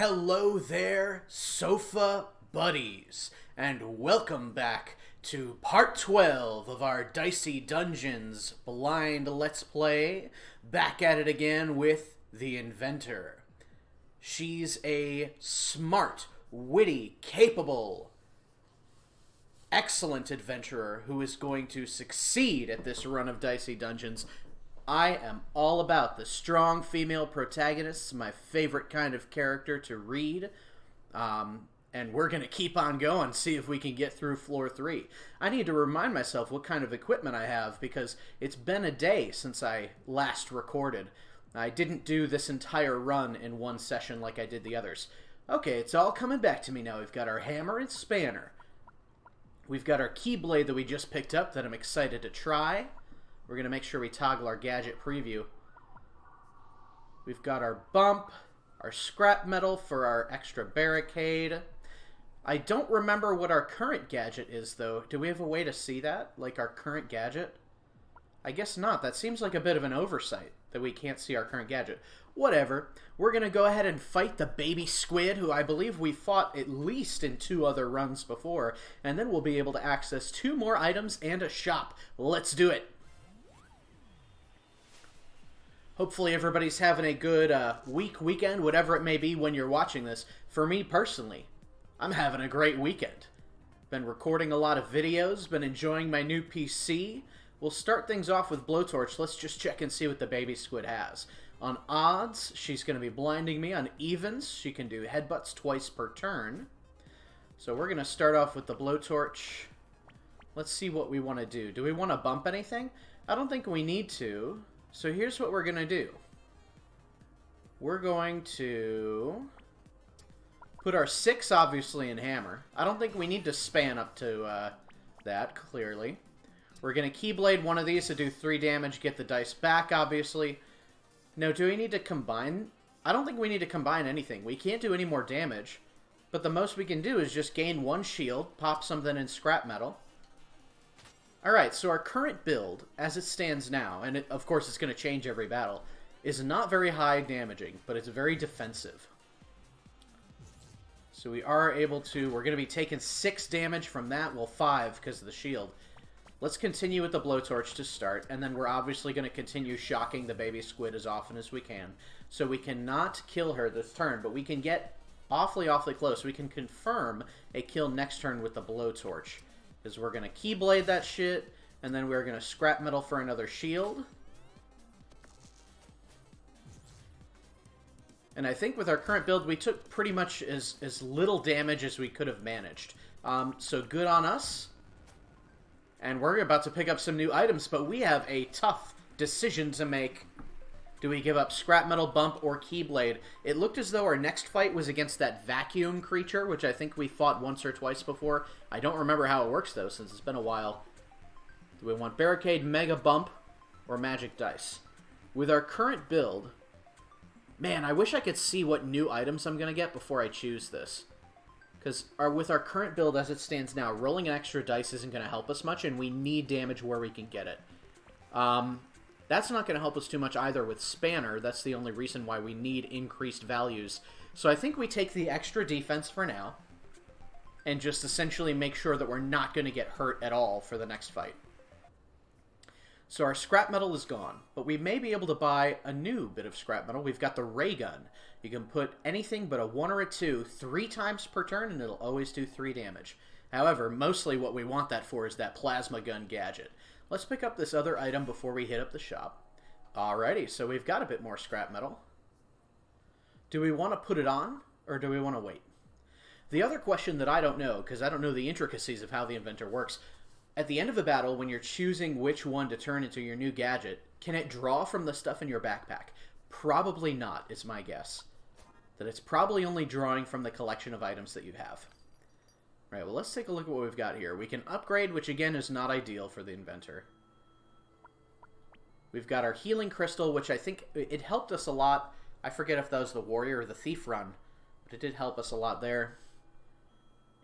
Hello there, sofa buddies, and welcome back to part 12 of our Dicey Dungeons blind Let's Play. Back at it again with the Inventor. She's a smart, witty, capable, excellent adventurer who is going to succeed at this run of Dicey Dungeons. I am all about the strong female protagonists, my favorite kind of character to read. And we're going to keep on going, see if we can get through floor 3. I need to remind myself what kind of equipment I have because it's been a day since I last recorded. I didn't do this entire run in one session like I did the others. Okay, it's all coming back to me now. We've got our hammer and spanner. We've got our keyblade that we just picked up that I'm excited to try. We're going to make sure we toggle our gadget preview. We've got our bump, our scrap metal for our extra barricade. I don't remember what our current gadget is, though. Do we have a way to see that? Like our current gadget? I guess not. That seems like a bit of an oversight, that we can't see our current gadget. Whatever. We're going to go ahead and fight the baby squid, who I believe we fought at least in 2 other runs before, and then we'll be able to access 2 more items and a shop. Let's do it! Hopefully everybody's having a good weekend, whatever it may be when you're watching this. For me personally, I'm having a great weekend. Been recording a lot of videos, been enjoying my new PC. We'll start things off with Blowtorch. Let's just check and see what the baby squid has. On odds, she's going to be blinding me. On evens, she can do headbutts twice per turn. So we're going to start off with the Blowtorch. Let's see what we want to do. Do we want to bump anything? I don't think we need to. So here's what we're going to do. We're going to put our 6, obviously, in hammer. I don't think we need to span up to that, clearly. We're going to Keyblade one of these to do 3 damage, get the dice back, obviously. No, do we need to combine? I don't think we need to combine anything. We can't do any more damage. But the most we can do is just gain 1 shield, pop something in scrap metal. Alright, so our current build, as it stands now, and of course it's going to change every battle, is not very high damaging, but it's very defensive. So we are able to, we're going to be taking 6 damage from that, well 5 because of the shield. Let's continue with the Blowtorch to start, and then we're obviously going to continue shocking the baby squid as often as we can. So we cannot kill her this turn, but we can get awfully close. We can confirm a kill next turn with the Blowtorch. Because we're going to Keyblade that shit, and then we're going to scrap metal for another shield. And I think with our current build, we took pretty much as little damage as we could have managed. So good on us. And we're about to pick up some new items, but we have a tough decision to make. Do we give up scrap metal, bump, or Keyblade? It looked as though our next fight was against that vacuum creature, which I think we fought once or twice before. I don't remember how it works, though, since it's been a while. Do we want Barricade, Mega Bump, or Magic Dice? With our current build... Man, I wish I could see what new items I'm going to get before I choose this. Because with our current build as it stands now, rolling an extra dice isn't going to help us much, and we need damage where we can get it. That's not going to help us too much either with Spanner. That's the only reason why we need increased values. So I think we take the extra defense for now, and just essentially make sure that we're not going to get hurt at all for the next fight. So our scrap metal is gone, but we may be able to buy a new bit of scrap metal. We've got the ray gun. You can put anything but a 1 or a 2 3 times per turn, and it'll always do 3 damage. However, mostly what we want that for is that plasma gun gadget. Let's pick up this other item before we hit up the shop. Alrighty, so we've got a bit more scrap metal. Do we want to put it on, or do we want to wait? The other question that I don't know, because I don't know the intricacies of how the Inventor works, at the end of a battle, when you're choosing which one to turn into your new gadget, can it draw from the stuff in your backpack? Probably not, is my guess. That it's probably only drawing from the collection of items that you have. Right, well, let's take a look at what we've got here. We can upgrade, which again is not ideal for the Inventor. We've got our healing crystal, which I think it helped us a lot. I forget if that was the warrior or the thief run, but it did help us a lot there.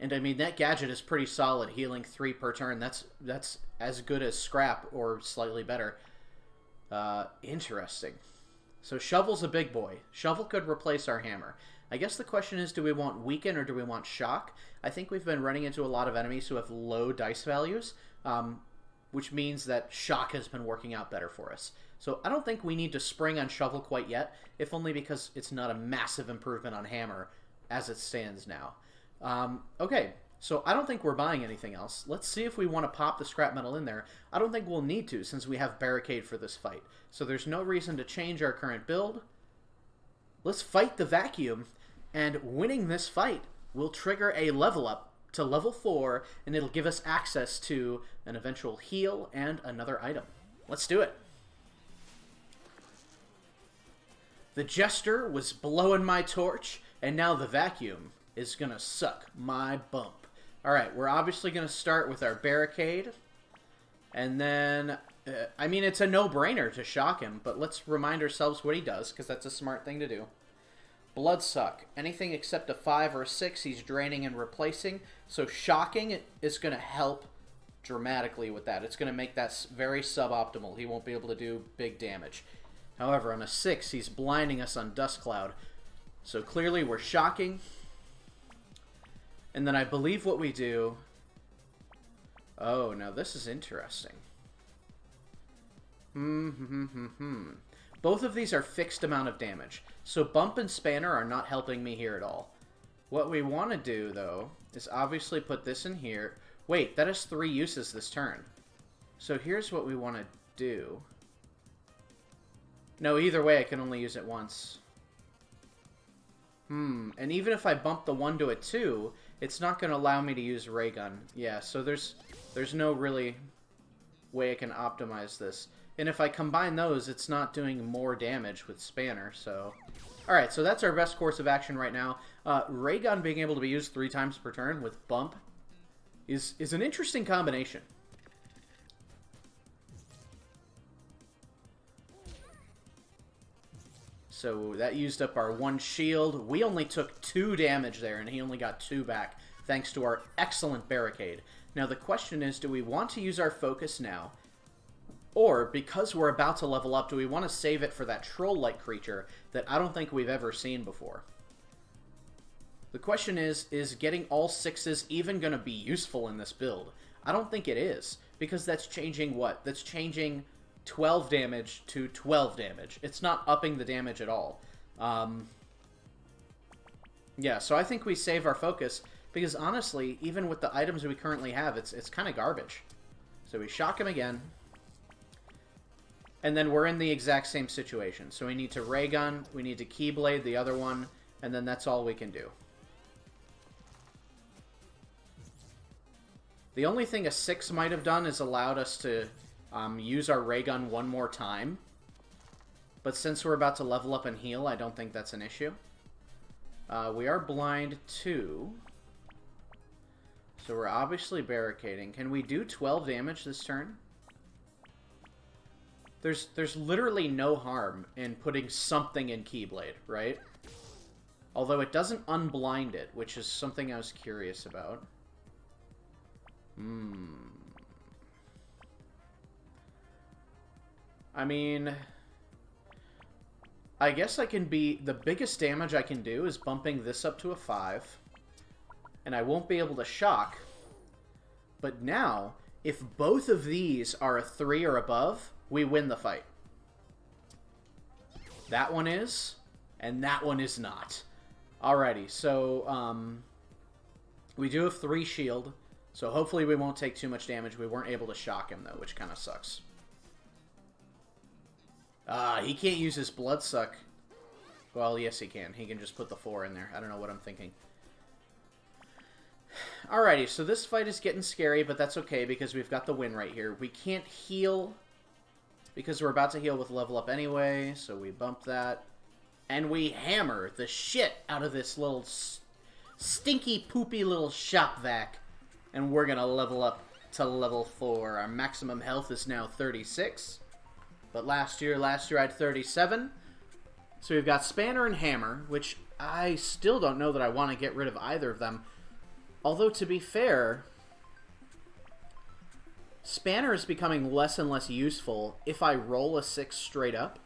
And I mean, that gadget is pretty solid, healing 3 per turn. That's as good as scrap, or slightly better. Interesting. So Shovel's a big boy. Shovel could replace our hammer. I guess the question is, do we want weaken or do we want shock? I think we've been running into a lot of enemies who have low dice values, which means that shock has been working out better for us. So I don't think we need to spring on shovel quite yet, if only because it's not a massive improvement on hammer as it stands now. Okay, so I don't think we're buying anything else. Let's see if we want to pop the scrap metal in there. I don't think we'll need to, since we have barricade for this fight. So there's no reason to change our current build. Let's fight the vacuum, and winning this fight will trigger a level up to level 4, and it'll give us access to an eventual heal and another item. Let's do it. The Jester was blowing my torch, and now the vacuum is going to suck my bump. Alright, we're obviously going to start with our barricade, and then, I mean, it's a no-brainer to shock him, but let's remind ourselves what he does, because that's a smart thing to do. Bloodsuck. Anything except a 5 or a 6, he's draining and replacing, so shocking is going to help dramatically with that. It's going to make that very suboptimal. He won't be able to do big damage. However, on a 6, he's blinding us on Dust Cloud. So clearly we're shocking. And then I believe what we do... Oh, now this is interesting. Both of these are fixed amount of damage. So Bump and Spanner are not helping me here at all. What we want to do, though, is obviously put this in here. Wait, that has 3 uses this turn. So here's what we want to do. No, either way, I can only use it once. And even if I bump the 1 to a 2, it's not going to allow me to use Ray Gun. Yeah, so there's no really way I can optimize this. And if I combine those, it's not doing more damage with Spanner, so... Alright, so that's our best course of action right now. Ray Gun being able to be used 3 times per turn with Bump is an interesting combination. So that used up our 1 shield. We only took 2 damage there, and he only got 2 back, thanks to our excellent barricade. Now the question is, do we want to use our focus now? Or, because we're about to level up, do we want to save it for that troll-like creature that I don't think we've ever seen before? The question is getting all 6s even going to be useful in this build? I don't think it is, because that's changing what? That's changing 12 damage to 12 damage. It's not upping the damage at all. Yeah, so I think we save our focus, because honestly, even with the items we currently have, it's kind of garbage. So we shock him again. And then we're in the exact same situation. So we need to Ray Gun, we need to Keyblade the other one, and then that's all we can do. The only thing a 6 might have done is allowed us to use our Ray Gun 1 more time. But since we're about to level up and heal, I don't think that's an issue. We are blind 2. So we're obviously barricading. Can we do 12 damage this turn? There's literally no harm in putting something in Keyblade, right? Although it doesn't unblind it, which is something I was curious about. I mean, I guess I can be... The biggest damage I can do is bumping this up to a 5. And I won't be able to shock. But now, if both of these are a 3 or above, we win the fight. That one is, and that one is not. Alrighty, so we do have 3 shield, so hopefully we won't take too much damage. We weren't able to shock him, though, which kind of sucks. He can't use his Bloodsuck. Well, yes he can. He can just put the 4 in there. I don't know what I'm thinking. Alrighty, so this fight is getting scary, but that's okay because we've got the win right here. We can't heal because we're about to heal with level up anyway, so we bump that. And we hammer the shit out of this little stinky, poopy little shop vac. And we're going to level up to level 4. Our maximum health is now 36. But last year I had 37. So we've got Spanner and Hammer, which I still don't know that I want to get rid of either of them. Although, to be fair, Spanner is becoming less and less useful if I roll a 6 straight up.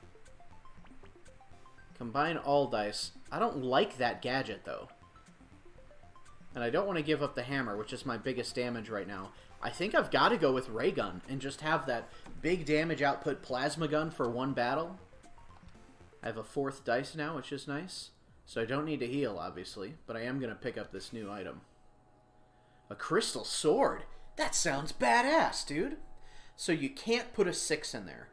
Combine all dice. I don't like that gadget, though. And I don't want to give up the hammer, which is my biggest damage right now. I think I've got to go with ray gun and just have that big damage output plasma gun for one battle. I have a 4th dice now, which is nice. So I don't need to heal, obviously. But I am going to pick up this new item. A crystal sword? That sounds badass, dude. So you can't put a 6 in there.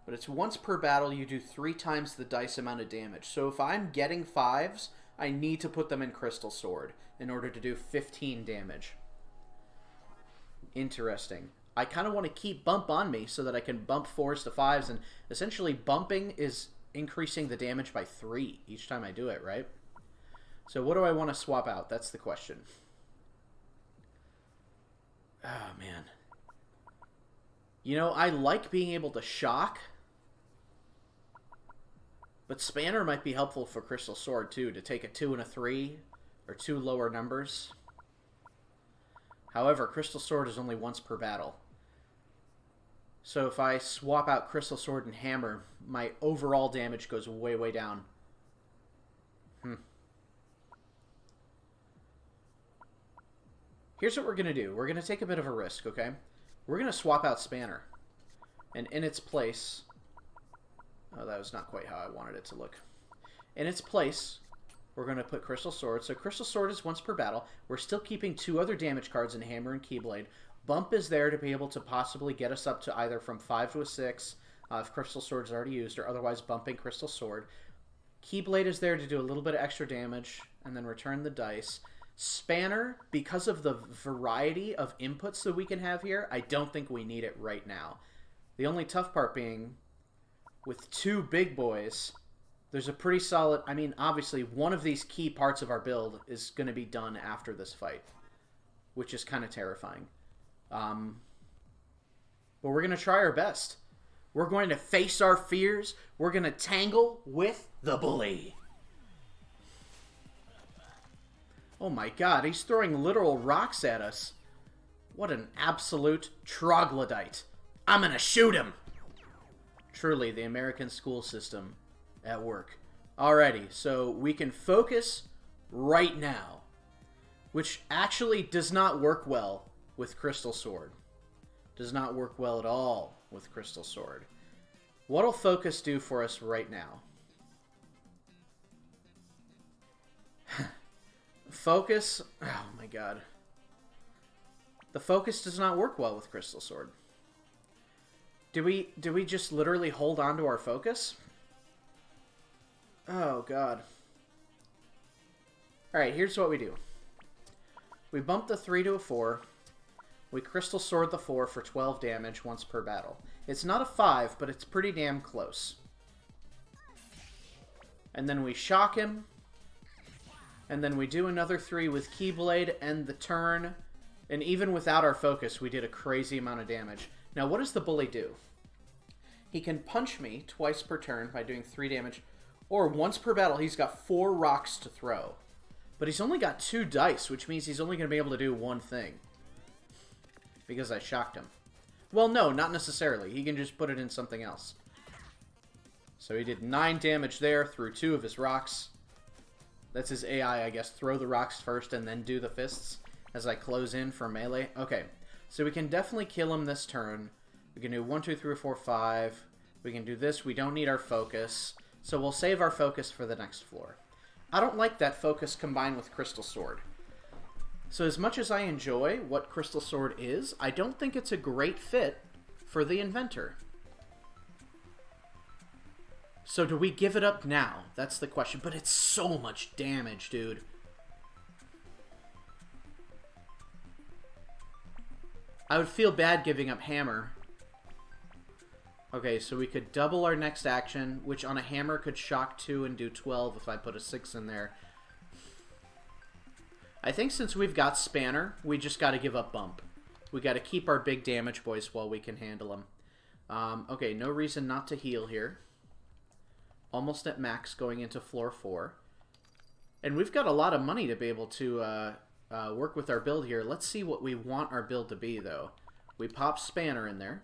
But it's once per battle, you do 3 times the dice amount of damage. So if I'm getting 5s, I need to put them in crystal sword in order to do 15 damage. Interesting. I kind of want to keep bump on me so that I can bump 4s to 5s, and essentially bumping is increasing the damage by 3 each time I do it, right? So what do I want to swap out? That's the question. Oh, man. You know, I like being able to shock, but Spanner might be helpful for Crystal Sword, too, to take a 2 and a 3, or 2 lower numbers. However, Crystal Sword is only once per battle. So if I swap out Crystal Sword and Hammer, my overall damage goes way, way down. Here's what we're going to do. We're going to take a bit of a risk, okay? We're going to swap out Spanner. And in its place... Oh, that was not quite how I wanted it to look. In its place, we're going to put Crystal Sword. So Crystal Sword is once per battle. We're still keeping 2 other damage cards in Hammer and Keyblade. Bump is there to be able to possibly get us up to either from 5 to a 6, if Crystal Sword's already used, or otherwise bumping Crystal Sword. Keyblade is there to do a little bit of extra damage, and then return the dice. Spanner, because of the variety of inputs that we can have here, I don't think we need it right now. The only tough part being, with 2 big boys, there's a pretty solid... I mean, obviously, one of these key parts of our build is going to be done after this fight, which is kind of terrifying. But we're going to try our best. We're going to face our fears. We're going to tangle with the bully. Oh my god, he's throwing literal rocks at us. What an absolute troglodyte. I'm going to shoot him. Truly, the American school system at work. Alrighty, so we can focus right now, which actually does not work well with Crystal Sword. Does not work well at all with Crystal Sword. What'll focus do for us right now? Focus... Oh my god. The focus does not work well with Crystal Sword. Do we just literally hold on to our focus? Oh god. Alright, here's what we do. We bump the 3 to a 4. We Crystal Sword the 4 for 12 damage once per battle. It's not a 5, but it's pretty damn close. And then we shock him. And then we do another 3 with Keyblade, end the turn. And even without our focus, we did a crazy amount of damage. Now, what does the bully do? He can punch me twice per turn by doing 3 damage. Or once per battle, he's got 4 rocks to throw. But he's only got 2 dice, which means he's only going to be able to do 1 thing. Because I shocked him. Well, no, not necessarily. He can just put it in something else. So he did 9 damage there through 2 of his rocks. That's his AI, I guess. Throw the rocks first and then do the fists as I close in for melee. Okay, so we can definitely kill him this turn. We can do 1, 2, 3, 4, 5. We can do this. We don't need our focus. So we'll save our focus for the next floor. I don't like that focus combined with Crystal Sword. So as much as I enjoy what Crystal Sword is, I don't think it's a great fit for the Inventor. So do we give it up now? That's the question. But it's so much damage, dude. I would feel bad giving up Hammer. Okay, so we could double our next action, which on a Hammer could shock 2 and do 12 if I put a 6 in there. I think since we've got Spanner, we just got to give up Bump. We got to keep our big damage boys while we can handle them. Okay, no reason not to heal here. Almost at max going into floor 4. And we've got a lot of money to be able to work with our build here. Let's see what we want our build to be, though. We pop Spanner in there.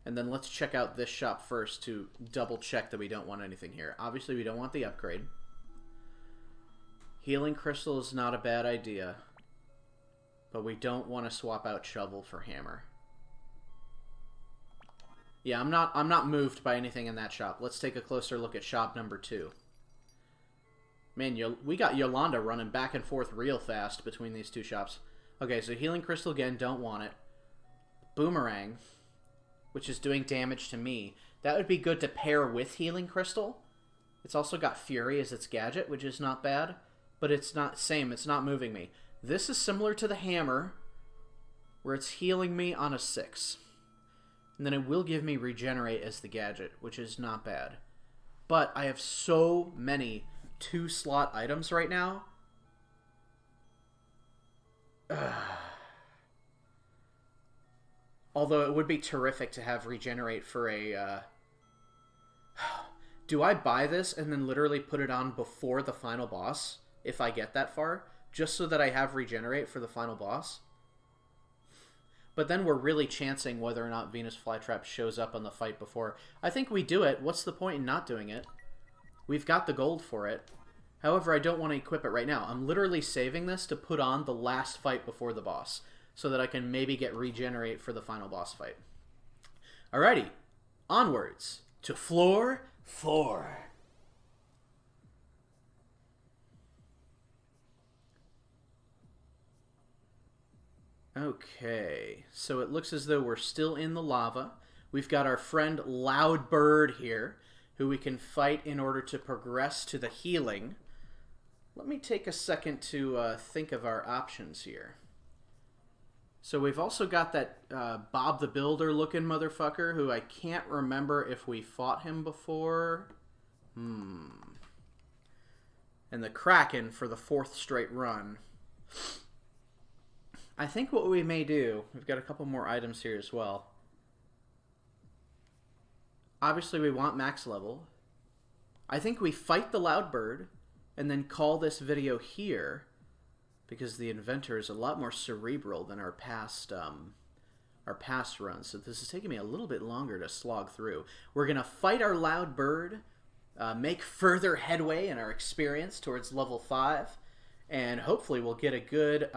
And And then let's check out this shop first to double check that we don't want anything here. Obviously, we don't want the upgrade. Healing Crystal is not a bad idea. But we don't want to swap out Shovel for Hammer. Yeah, I'm not moved by anything in that shop. Let's take a closer look at shop number 2. Man, we got Yolanda running back and forth real fast between these two shops. Okay, so Healing Crystal again, don't want it. Boomerang, which is doing damage to me. That would be good to pair with Healing Crystal. It's also got Fury as its gadget, which is not bad. But it's not same, it's not moving me. This is similar to the Hammer, where it's healing me on a 6. And then it will give me Regenerate as the gadget, which is not bad. But I have so many 2-slot items right now. Although it would be terrific to have Regenerate for a... Do I buy this and then literally put it on before the final boss, if I get that far? Just so that I have Regenerate for the final boss? But then we're really chancing whether or not Venus Flytrap shows up on the fight before. I think we do it. What's the point in not doing it? We've got the gold for it. However, I don't want to equip it right now. I'm literally saving this to put on the last fight before the boss, so that I can maybe get Regenerate for the final boss fight. Alrighty, onwards to floor 4. Okay, so it looks as though we're still in the lava. We've got our friend Loudbird here, who we can fight in order to progress to the healing. Let me take a second to think of our options here. So we've also got that Bob the Builder looking motherfucker, who I can't remember if we fought him before. And the Kraken for the 4th straight run. I think what we may do, we've got a couple more items here as well. Obviously we want max level. I think we fight the Loudbird and then call this video here, because the Inventor is a lot more cerebral than our past runs. So this is taking me a little bit longer to slog through. We're going to fight our Loudbird, make further headway in our experience towards level 5, and hopefully we'll get a good...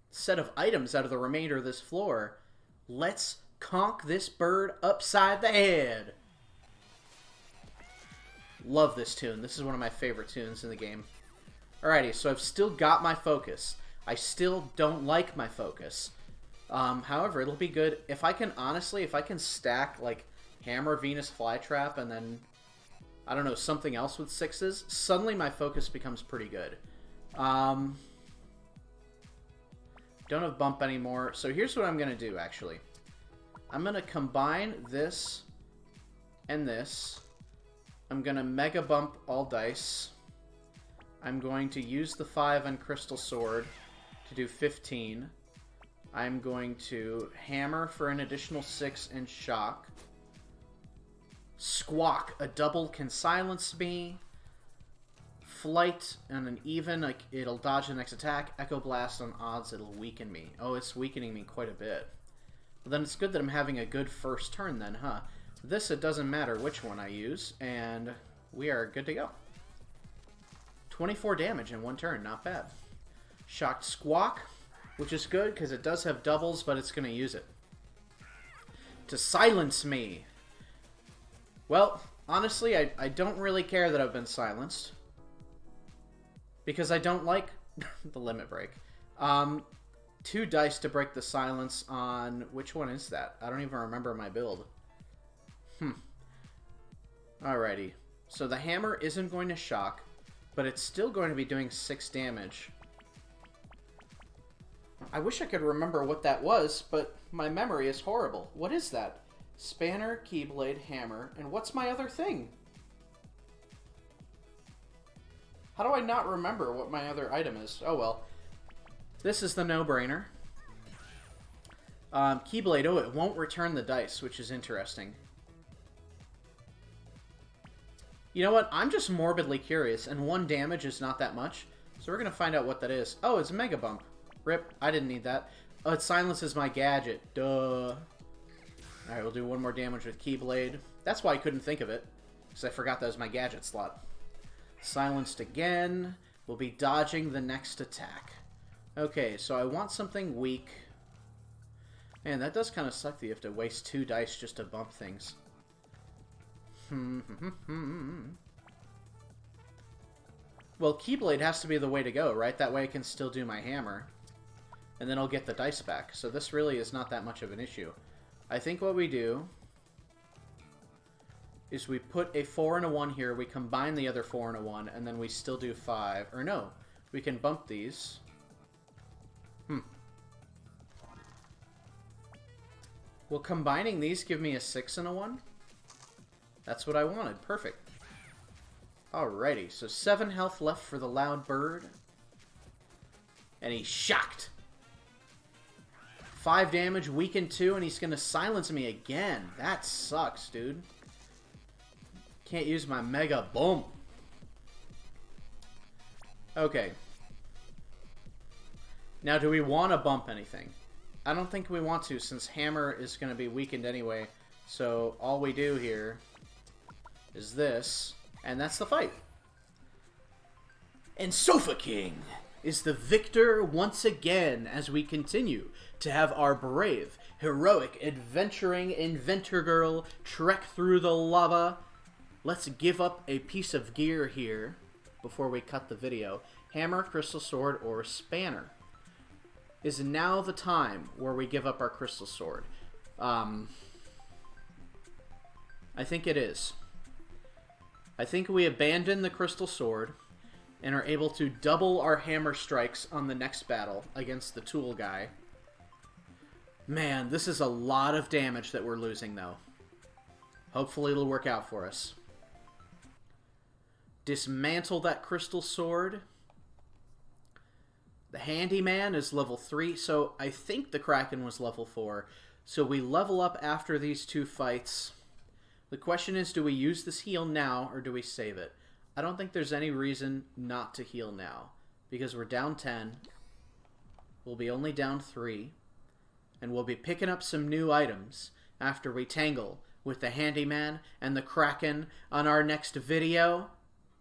set of items out of the remainder of this floor. Let's conk this bird upside the head. Love this tune. This is one of my favorite tunes in the game. Alrighty, so I've still got my focus. I still don't like my focus. However, it'll be good if I can, honestly, if I can stack like Hammer, Venus Flytrap, and then, I don't know, something else with 6s, suddenly my focus becomes pretty good. Don't have bump anymore. So here's what I'm going to do, actually. I'm going to combine this and this. I'm going to Mega Bump all dice. I'm going to use the 5 on Crystal Sword to do 15. I'm going to Hammer for an additional 6 and Shock. Squawk, a double can silence me. Flight and an even, like, it'll dodge the next attack. Echo Blast on odds, it'll weaken me. Oh, it's weakening me quite a bit. Well, then it's good that I'm having a good first turn then, huh? This, it doesn't matter which one I use, and we are good to go. 24 damage in one turn, not bad. Shocked Squawk, which is good because it does have doubles, but it's going to use it. To silence me. Well, honestly, I don't really care that I've been silenced, because I don't like the limit break. 2 dice to break the silence on... Which one is that? I don't even remember my build. Alrighty. So the Hammer isn't going to shock, but it's still going to be doing 6 damage. I wish I could remember what that was, but my memory is horrible. What is that? Spanner, Keyblade, Hammer, and what's my other thing? How do I not remember what my other item is? Oh well. This is the no-brainer. Keyblade, oh, it won't return the dice, which is interesting. You know what? I'm just morbidly curious, and 1 damage is not that much. So we're going to find out what that is. Oh, it's Mega Bump. Rip. I didn't need that. Oh, it silences my gadget. Duh. Alright, we'll do one more damage with Keyblade. That's why I couldn't think of it, because I forgot that was my gadget slot. Silenced again. We'll be dodging the next attack. Okay, so I want something weak. Man, that does kind of suck that you have to waste 2 dice just to bump things. Well, Keyblade has to be the way to go, right? That way I can still do my hammer. And then I'll get the dice back. So this really is not that much of an issue. I think what we do is we put a 4 and a 1 here, we combine the other 4 and a 1, and then we still do 5. Or no, we can bump these. Will combining these give me a 6 and a 1? That's what I wanted. Perfect. Alrighty, so 7 health left for the loud bird. And he's shocked. 5 damage, weakened 2, and he's going to silence me again. That sucks, dude. Can't use my Mega Boom. Okay. Now, do we want to bump anything? I don't think we want to, since Hammer is going to be weakened anyway. So, all we do here is this, and that's the fight. And Sofa King is the victor once again as we continue to have our brave, heroic, adventuring Inventor Girl trek through the lava. Let's give up a piece of gear here before we cut the video. Hammer, Crystal Sword, or Spanner. Is now the time where we give up our Crystal Sword. I think it is. I think we abandon the Crystal Sword and are able to double our hammer strikes on the next battle against the tool guy. Man, this is a lot of damage that we're losing, though. Hopefully it'll work out for us. Dismantle that Crystal Sword. The Handyman is level 3, so I think the Kraken was level 4. So we level up after these 2 fights. The question is, do we use this heal now, or do we save it? I don't think there's any reason not to heal now, because we're down 10. We'll be only down 3. And we'll be picking up some new items after we tangle with the Handyman and the Kraken on our next video.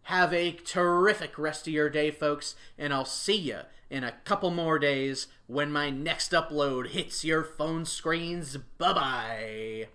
Have a terrific rest of your day, folks, and I'll see you in a couple more days when my next upload hits your phone screens. Bye-bye!